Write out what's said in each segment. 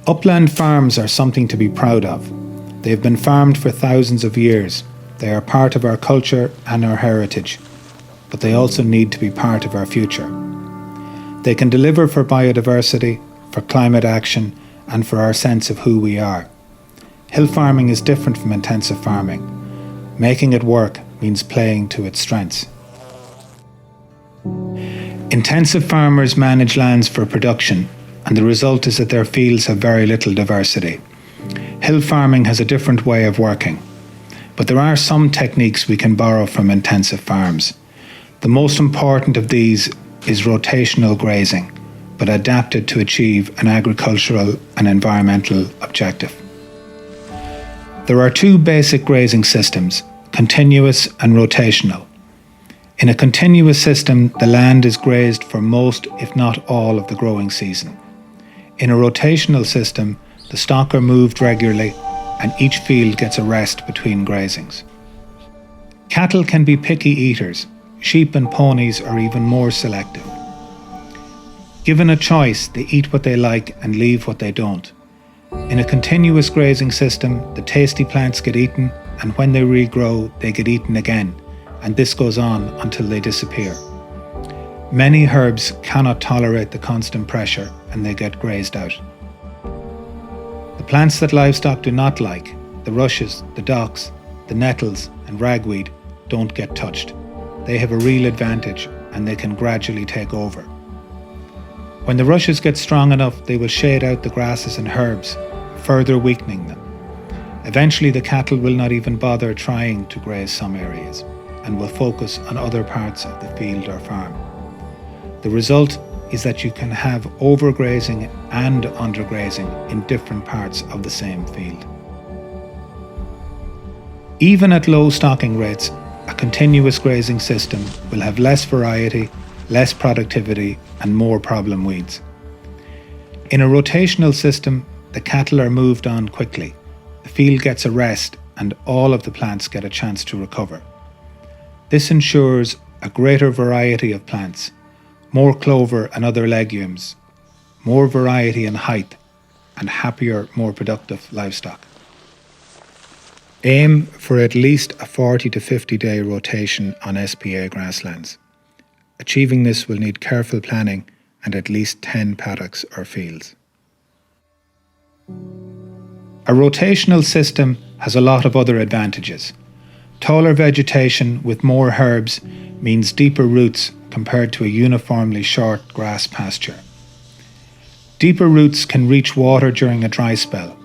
Upland farms are something to be proud of. They have been farmed for thousands of years. They are part of our culture and our heritage, but they also need to be part of our future. They can deliver for biodiversity, for climate action, and for our sense of who we are. Hill farming is different from intensive farming. Making it work means playing to its strengths. Intensive farmers manage lands for production, and the result is that their fields have very little diversity. Hill farming has a different way of working, but there are some techniques we can borrow from intensive farms. The most important of these is rotational grazing, but adapted to achieve an agricultural and environmental objective. There are two basic grazing systems, continuous and rotational. In a continuous system, the land is grazed for most, if not all, of the growing season. In a rotational system, the stock are moved regularly and each field gets a rest between grazings. Cattle can be picky eaters. Sheep and ponies are even more selective. Given a choice, they eat what they like and leave what they don't. In a continuous grazing system, the tasty plants get eaten, and when they regrow, they get eaten again, and this goes on until they disappear. Many herbs cannot tolerate the constant pressure and they get grazed out. The plants that livestock do not like, the rushes, the docks, the nettles and ragweed, don't get touched. They have a real advantage and they can gradually take over. When the rushes get strong enough, they will shade out the grasses and herbs, further weakening them. Eventually the cattle will not even bother trying to graze some areas and will focus on other parts of the field or farm. The result is that you can have overgrazing and undergrazing in different parts of the same field. Even at low stocking rates, a continuous grazing system will have less variety, less productivity and more problem weeds. In a rotational system, the cattle are moved on quickly, the field gets a rest and all of the plants get a chance to recover. This ensures a greater variety of plants, more clover and other legumes, more variety in height, and happier, more productive livestock. Aim for at least a 40 to 50 day rotation on SPA grasslands. Achieving this will need careful planning and at least 10 paddocks or fields. A rotational system has a lot of other advantages. Taller vegetation with more herbs means deeper roots compared to a uniformly short grass pasture. Deeper roots can reach water during a dry spell.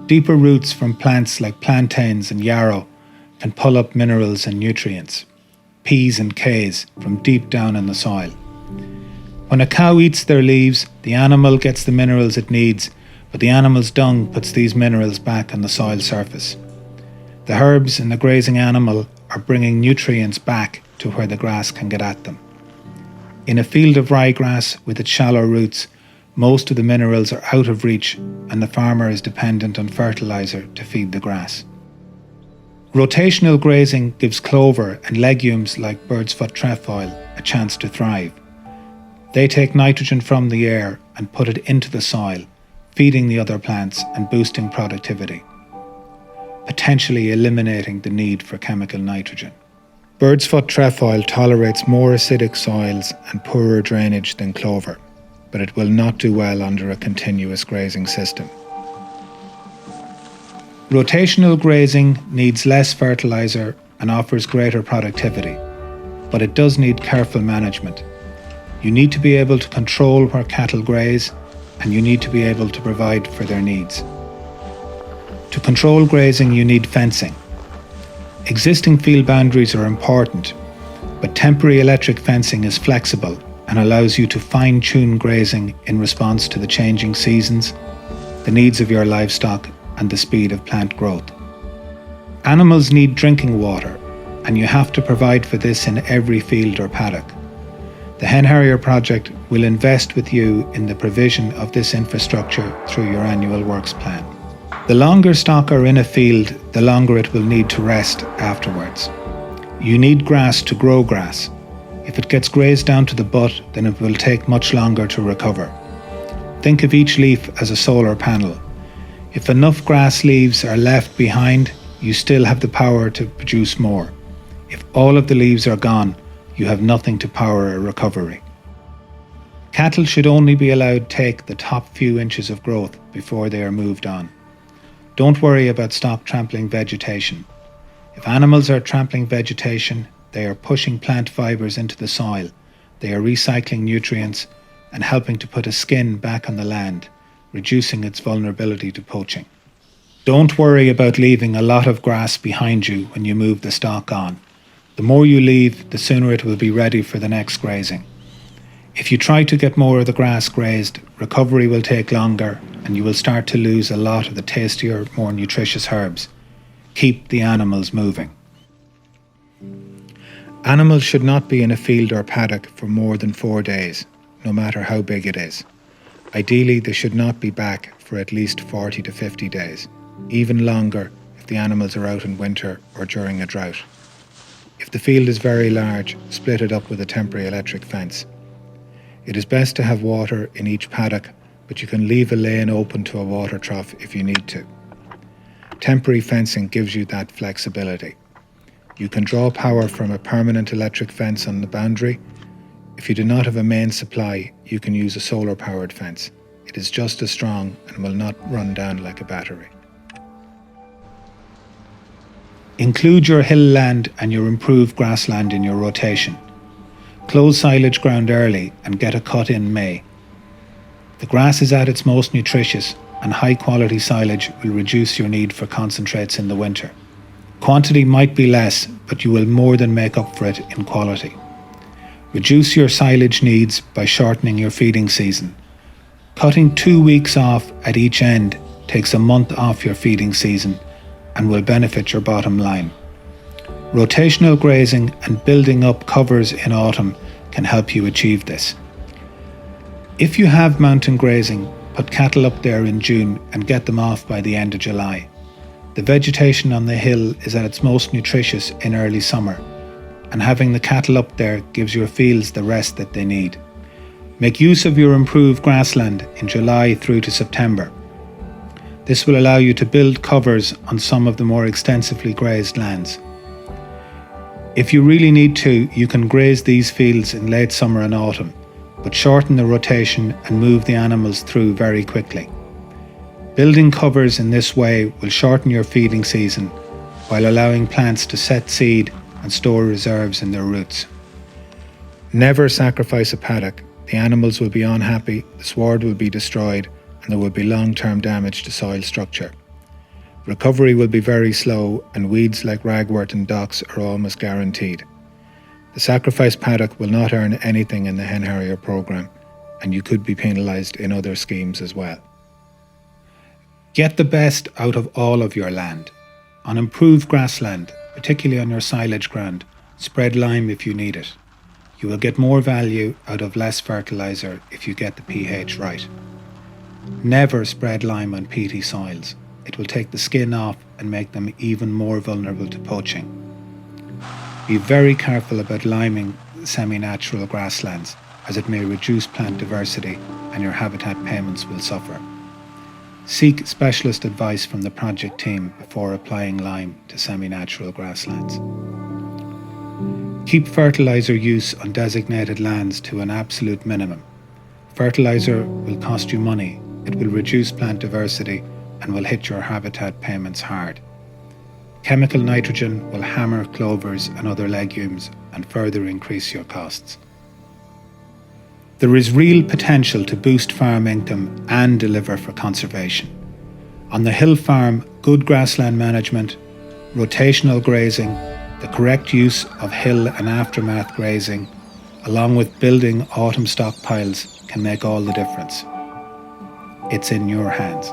Deeper roots from plants like plantains and yarrow can pull up minerals and nutrients, P's and K's, from deep down in the soil. When a cow eats their leaves, the animal gets the minerals it needs, but the animal's dung puts these minerals back on the soil surface. The herbs in the grazing animal are bringing nutrients back to where the grass can get at them. In a field of ryegrass with its shallow roots, most of the minerals are out of reach and the farmer is dependent on fertilizer to feed the grass. Rotational grazing gives clover and legumes like bird's foot trefoil a chance to thrive. They take nitrogen from the air and put it into the soil, feeding the other plants and boosting productivity, potentially eliminating the need for chemical nitrogen. Bird's foot trefoil tolerates more acidic soils and poorer drainage than clover, but it will not do well under a continuous grazing system. Rotational grazing needs less fertilizer and offers greater productivity, but it does need careful management. You need to be able to control where cattle graze, and you need to be able to provide for their needs. To control grazing, you need fencing. Existing field boundaries are important, but temporary electric fencing is flexible and allows you to fine-tune grazing in response to the changing seasons, the needs of your livestock, and the speed of plant growth. Animals need drinking water, and you have to provide for this in every field or paddock. The Hen Harrier project will invest with you in the provision of this infrastructure through your annual works plan. The longer stock are in a field, the longer it will need to rest afterwards. You need grass to grow grass. If it gets grazed down to the butt, then it will take much longer to recover. Think of each leaf as a solar panel. If enough grass leaves are left behind, you still have the power to produce more. If all of the leaves are gone, you have nothing to power a recovery. Cattle should only be allowed to take the top few inches of growth before they are moved on. Don't worry about stock trampling vegetation. If animals are trampling vegetation, they are pushing plant fibres into the soil, they are recycling nutrients and helping to put a skin back on the land, reducing its vulnerability to poaching. Don't worry about leaving a lot of grass behind you when you move the stock on. The more you leave, the sooner it will be ready for the next grazing. If you try to get more of the grass grazed, recovery will take longer and you will start to lose a lot of the tastier, more nutritious herbs. Keep the animals moving. Animals should not be in a field or paddock for more than 4 days, no matter how big it is. Ideally, they should not be back for at least 40 to 50 days, even longer if the animals are out in winter or during a drought. If the field is very large, split it up with a temporary electric fence. It is best to have water in each paddock, but you can leave a lane open to a water trough if you need to. Temporary fencing gives you that flexibility. You can draw power from a permanent electric fence on the boundary. If you do not have a main supply, you can use a solar-powered fence. It is just as strong and will not run down like a battery. Include your hill land and your improved grassland in your rotation. Close silage ground early and get a cut in May. The grass is at its most nutritious and high-quality silage will reduce your need for concentrates in the winter. Quantity might be less, but you will more than make up for it in quality. Reduce your silage needs by shortening your feeding season. Cutting 2 weeks off at each end takes a month off your feeding season and will benefit your bottom line. Rotational grazing and building up covers in autumn can help you achieve this. If you have mountain grazing, put cattle up there in June and get them off by the end of July. The vegetation on the hill is at its most nutritious in early summer, and having the cattle up there gives your fields the rest that they need. Make use of your improved grassland in July through to September. This will allow you to build covers on some of the more extensively grazed lands. If you really need to, you can graze these fields in late summer and autumn, but shorten the rotation and move the animals through very quickly. Building covers in this way will shorten your feeding season while allowing plants to set seed and store reserves in their roots. Never sacrifice a paddock. The animals will be unhappy, the sward will be destroyed, and there will be long-term damage to soil structure. Recovery will be very slow, and weeds like ragwort and docks are almost guaranteed. The sacrifice paddock will not earn anything in the hen harrier program, and you could be penalised in other schemes as well. Get the best out of all of your land. On improved grassland, particularly on your silage ground, spread lime if you need it. You will get more value out of less fertiliser if you get the pH right. Never spread lime on peaty soils. It will take the skin off and make them even more vulnerable to poaching. Be very careful about liming semi-natural grasslands, as it may reduce plant diversity and your habitat payments will suffer. Seek specialist advice from the project team before applying lime to semi-natural grasslands. Keep fertiliser use on designated lands to an absolute minimum. Fertiliser will cost you money, it will reduce plant diversity and will hit your habitat payments hard. Chemical nitrogen will hammer clovers and other legumes and further increase your costs. There is real potential to boost farm income and deliver for conservation. On the hill farm, good grassland management, rotational grazing, the correct use of hill and aftermath grazing, along with building autumn stockpiles can make all the difference. It's in your hands.